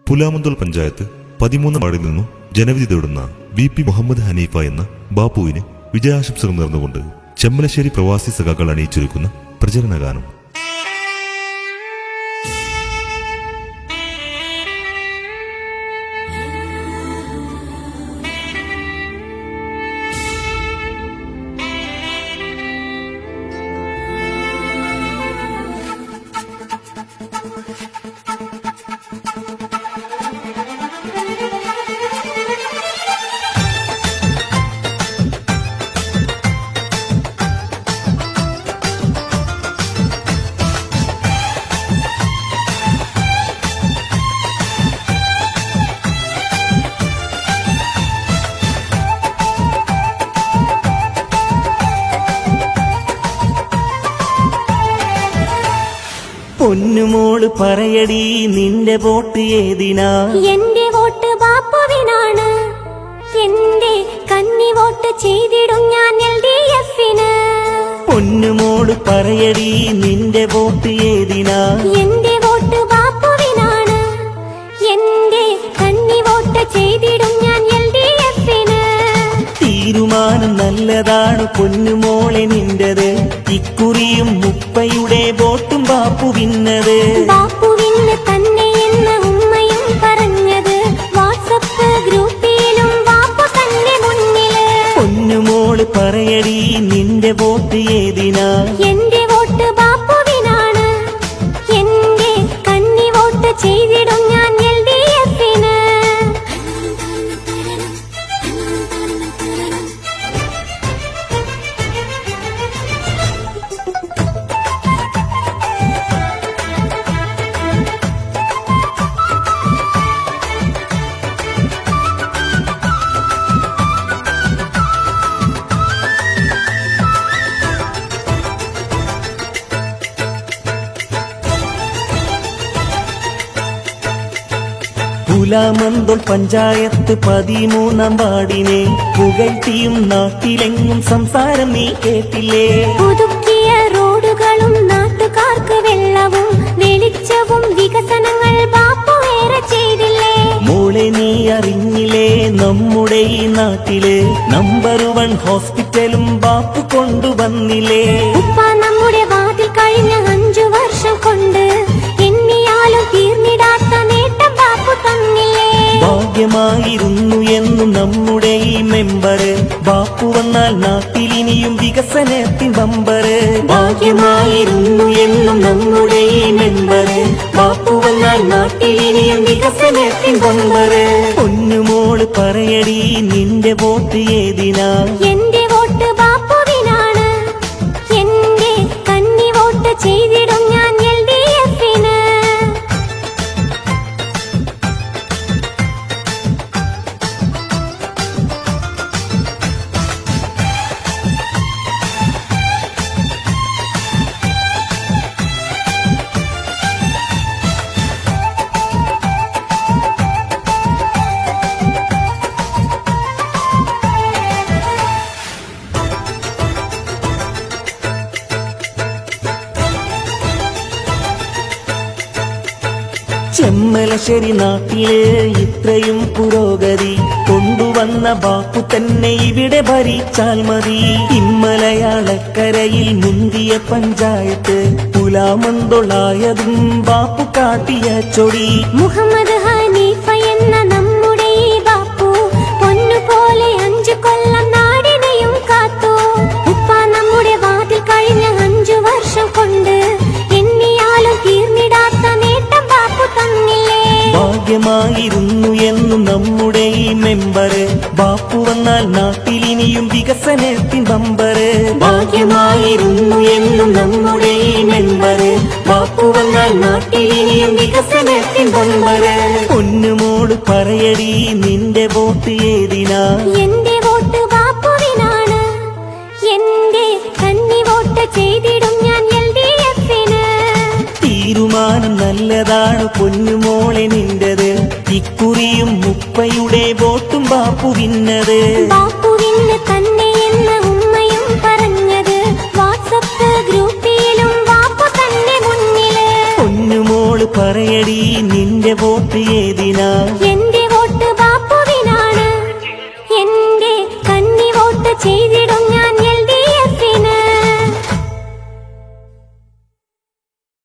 പുലാമന്തോൾ പഞ്ചായത്ത് 13 വാർഡിൽ നിന്നും ജനവിധി തേടുന്ന VP മുഹമ്മദ് ഹനീഫ എന്ന ബാപ്പുവിന് വിജയാശംസകൾ നേർന്നുകൊണ്ട് ചെമ്മലശ്ശേരി പ്രവാസി സഖാക്കൾ അണിയിച്ചൊരുക്കുന്ന പ്രചരണഗാനം. പൊന്നുമോള് പറയടി നിന്റെ വോട്ട് ഏതിനാ? എന്റെ വോട്ട് ബാപ്പുവിനാണ്. എന്റെ കന്നി വോട്ട് ചെയ്തിടും ഞാൻ LDF-ന്. പൊന്നുമോള് പറയടി നിന്റെ വോട്ട് ഏതിനാ? എന്റെ വോട്ട് ബാപ്പുവിനാണ്. എന്റെ കന്നി വോട്ട് ചെയ്തിടും ഞാൻ LDF-ന്. തീരുമാനം നല്ലതാണ് പൊന്നുമോളെ നിന്റത്. ഇക്കുറിയും മുപ്പയുടെ വോട്ടും ബാപ്പുവിന്നത്. ബാപ്പുവിന് തന്നെ എന്ന് ഉമ്മയും പറഞ്ഞത്. വാട്സപ്പ് ഗ്രൂപ്പിലും ബാപ്പു തന്നെ മുന്നില്. പൊന്നുമോള് പറയടി നിന്റെ വോട്ട് ഏതിനാ? എന്റെ വോട്ട് ബാപ്പുവിനാണ്. എന്റെ കന്നി വോട്ട് ചെയ്തിടും ഞാൻ LDF-ന്. പുലാമന്തോൾ പഞ്ചായത്ത് 13 വാർഡിനെ പുകഴ്ത്തിയും നാട്ടിലെങ്ങും സംസാരം നീ കേട്ടില്ലേ? പുതുക്കിയ റോഡുകളും നാട്ടുകാർക്ക് വെള്ളവും വെളിച്ചവും വികസനങ്ങൾ ബാപ്പു ഏറെ ചെയ്തില്ലേ? മോളെ നീ അറിഞ്ഞില്ലേ നമ്മുടെ ഈ നാട്ടില് നമ്പർ 1 ഹോസ്പിറ്റലും ബാപ്പു കൊണ്ടുവന്നില്ലേ? ഉപ്പ നമ്മുടെ വാതിൽ കഴിഞ്ഞ 5 വർഷം കൊണ്ട് എണ്ണിയാലും തീർന്നിടാത്ത നേട്ടം ബാപ്പു തന്നില്ലേ? ഭാഗ്യമായിരുന്നു എന്നും നമ്മുടെ ഈ മെമ്പറ്. ബാപ്പു വന്നാൽ നാട്ടിലിനിയും വികസനത്തിൻ ബമ്പറ്. ഭാഗ്യമായിരുന്നു എന്നും നമ്മുടെ ഈ മെമ്പറ്. ബാപ്പു വന്നാൽ നാട്ടിലിനിയും വികസനത്തിൻ ബമ്പറ്. പൊന്നുമോള് പറയടി നിന്റെ വോട്ട് ഏതിനാ? എന്റെ വോട്ട് ബാപ്പുവിനാണ്. എന്റെ കന്നി വോട്ട് ചെയ്തിടും ഞാൻ LDF-ന്. ചെമ്മലശ്ശേരി നാട്ടില് ഇത്രയും പുരോഗതി കൊണ്ടുവന്ന ബാപ്പു തന്നെ ഇവിടെ ഭരിച്ചാൽ മതി. ഇമ്മലയാളക്കരയിൽ മുന്തിയ പഞ്ചായത്ത് പുലാമന്തോളായതും ബാപ്പു കാട്ടിയ ചൊടി. മുഹമ്മദ് ഹനീഫ എന്ന നമ്മുടെ ഈ ബാപ്പു പൊന്നുപോലെ 5 കൊല്ലം നാടിനെയും കാത്തു. ഉപ്പ നമ്മുടെ വാതിൽ കഴിഞ്ഞ 5 വർഷം കൊണ്ട് എണ്ണിയാലും തീർന്നിടാത്ത നേട്ടം ബാപ്പു തന്നില്ലേ? ഭാഗ്യമായിരുന്നു എന്നും നമ്മുടെ ഈ മെമ്പറ്. ബാപ്പു വന്നാൽ നാട്ടിലിനിയും വികസനത്തിൻ ബമ്പറ്. ഭാഗ്യമായിരുന്നു എന്നും നമ്മുടെ ഈ മെമ്പറ്. ബാപ്പു വന്നാൽ നാട്ടിലിനിയും വികസനത്തിൻ ബമ്പറ്. പൊന്നുമോള് പറയടി നിന്റെ വോട്ട് ഏതിനാ? എന്റെ വോട്ട് ബാപ്പുവിനാണ്. എന്റെ കന്നി വോട്ട് ചെയ്തിടും ഞാൻ LDF-ന്. തീരുമാനം നല്ലതാണ് പൊന്നുമോളെ നിന്റത്. ഇക്കുറിയും മുപ്പയുടെ വോട്ടും ബാപ്പുവിന്നത്. ബാപ്പുവിന് തന്നെ എന്ന് ഉമ്മയും പറഞ്ഞത്. വാട്സപ്പ് ഗ്രൂപ്പിലും ബാപ്പു തന്നെ മുന്നില്. പൊന്നുമോള് പറയടി നിന്റെ വോട്ട് ഏതിനാ? എൻ